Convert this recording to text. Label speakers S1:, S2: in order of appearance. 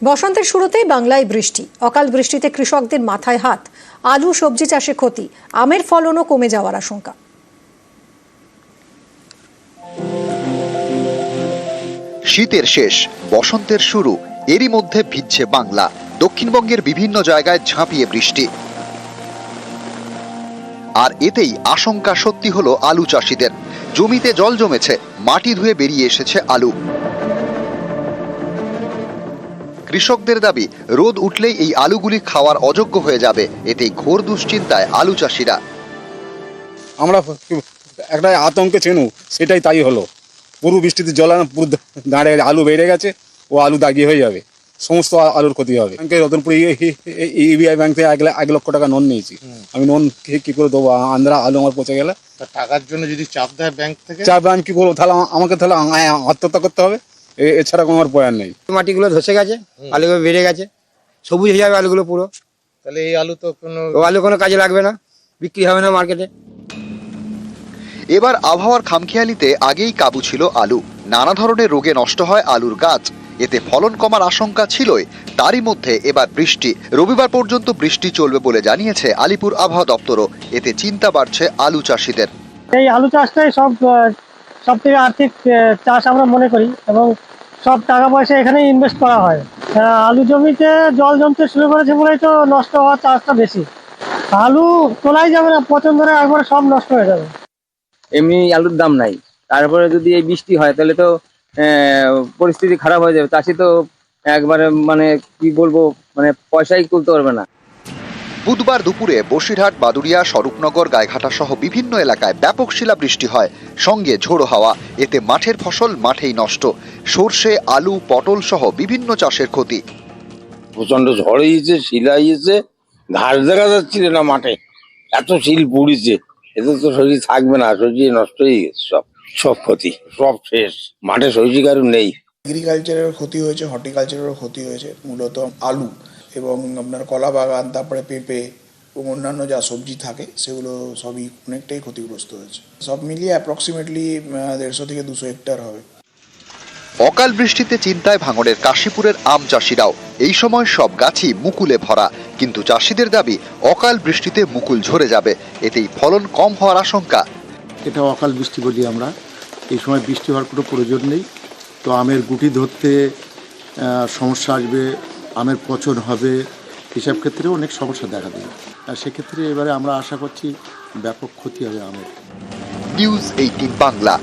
S1: বসন্তের শুরুতেই বাংলায় বৃষ্টি। অকাল বৃষ্টিতে কৃষকদের মাথায় হাত। আলু সবজি চাষে ক্ষতি, আমের ফলনও কমে যাওয়ার আশঙ্কা।
S2: শীতের শেষ, বসন্তের শুরু, এরই মধ্যে ভিজছে বাংলা। দক্ষিণবঙ্গের বিভিন্ন জায়গায় ঝাঁপিয়ে বৃষ্টি, আর এতেই আশঙ্কা সত্যি হলো আলু চাষিদের। জমিতে জল জমেছে, মাটি ধুয়ে বেরিয়ে এসেছে আলু। কৃষকদের দাবি, রোদ উঠলেই এই আলুগুলি খাওয়ার অযোগ্য হয়ে যাবে। এতেই ঘোর দুশ্চিন্তায় আলু চাষিরা।
S3: আমরা একটা আতঙ্কে ছিল, সেটাই তাই হলো। পুরো বৃষ্টিতে জল পুরো দাঁড়িয়ে আলু বেড়ে গেছে, ও আলু দাগিয়ে হয়ে যাবে, সমস্ত আলুর ক্ষতি হবে। ব্যাংকে রতনপুর ইবিআই ব্যাংক থেকে 1 লক্ষ টাকা লোন নিয়েছি। আমি লোন কি করে দেবো? আন্ধ্রা আলু আমার পচে গেলে
S4: টাকার জন্য যদি চাপ দেয় ব্যাংক থেকে,
S3: চাপ আমি কি করবো? তাহলে আমাকে আত্মহত্যা করতে হবে, এছাড়া কোনো আমার প্রয়ার নেই।
S5: মাটিগুলো ধসে গেছে, আলুগুলো বেড়ে গেছে, সবুজ হয়ে যাবে আলুগুলো পুরো।
S4: তাহলে এই আলু তো
S5: আলু কোনো কাজে লাগবে না, বিক্রি হবে না মার্কেটে।
S2: এবার আবহাওয়ার খামখেয়ালিতে আগেই কাবু ছিল আলু। নানা ধরনের রোগে নষ্ট হয় আলুর গাছ। এতে ফলন কমার আশঙ্কা ছিলই, তারই মধ্যে এবার বৃষ্টি। রবিবার পর্যন্ত বৃষ্টি চলবে বলে জানিয়েছে আলিপুর আবহাওয়া দপ্তরও। এতে চিন্তা বাড়ছে আলু চাষিদের।
S6: এই আলু চাষটাই সব থেকে আর্থিক চাষ আমরা মনে করি, এবং সব টাকা পয়সা এখানেই ইনভেস্ট করা হয়। আলু জমিতে জল জমতে শুরু করেছে বলেই তো নষ্ট হওয়ার চান্সটা বেশি। আলু তোলাই যাবে না, পচন ধরে একবারে সব নষ্ট হয়ে যাবে।
S7: এমনি আলুর দাম নাই, তারপরে যদি এই বৃষ্টি হয় তাহলে তো পরিস্থিতি খারাপ হয়ে যাবে। চাষি তো একবারে কি বলবো, পয়সাই তুলতে পারবে না।
S2: বুধবার দুপুরে বসিরহাট, বাদুড়িয়া, স্বরূপনগর, গাইঘাটা সহ বিভিন্ন এলাকায় ব্যাপক শিলাবৃষ্টি হয়, সঙ্গে ঝোড়ো হাওয়া। এতে মাঠের ফসল মাঠেই নষ্ট। সর্ষে, আলু, পটল সহ বিভিন্ন চাষের ক্ষতি।
S8: প্রচন্ড ঝড় হয়েছে, শিলা হয়েছে, ঘাস দেখা যাচ্ছিল না মাঠে, এত শিল পুড়িছে। এতে তো সবজি থাকবে না, সবজি নষ্ট হয়ে গেছে, সব ক্ষতি, সব শেষ। মাঠে সবজি কারো নেই।
S9: এগ্রিকালচারের ক্ষতি হয়েছে, হর্টিকালচারেরও ক্ষতি হয়েছে। মূলত আলু এবং আপনার কলা বাগান, তারপরে পেঁপে এবং অন্যান্য যা সবজি থাকে সেগুলো সবই অনেকটাই ক্ষতিগ্রস্ত হয়েছে। সব মিলিয়ে অ্যাপ্রক্সিমেটলি 150 থেকে 200 হেক্টর হবে।
S2: অকাল বৃষ্টিতে চিন্তায় ভাঙড়ের কাশীপুরের আম চাষিরাও। এই সময় সব গাছই মুকুলে ভরা, কিন্তু চাষিদের দাবি অকাল বৃষ্টিতে মুকুল ঝরে যাবে। এতেই ফলন কম হওয়ার আশঙ্কা।
S10: এটা অকাল বৃষ্টি বলি আমরা। এই সময় বৃষ্টি হওয়ার কোনো প্রয়োজন নেই। তো আমের গুটি ধরতে সমস্যা আসবে, আমের পচন হবে, এসব ক্ষেত্রে অনেক সমস্যা দেখা দেবে। আর সেক্ষেত্রে এবারে আমরা আশা করছি ব্যাপক ক্ষতি হবে আমের।
S2: নিউজ 18 বাংলা।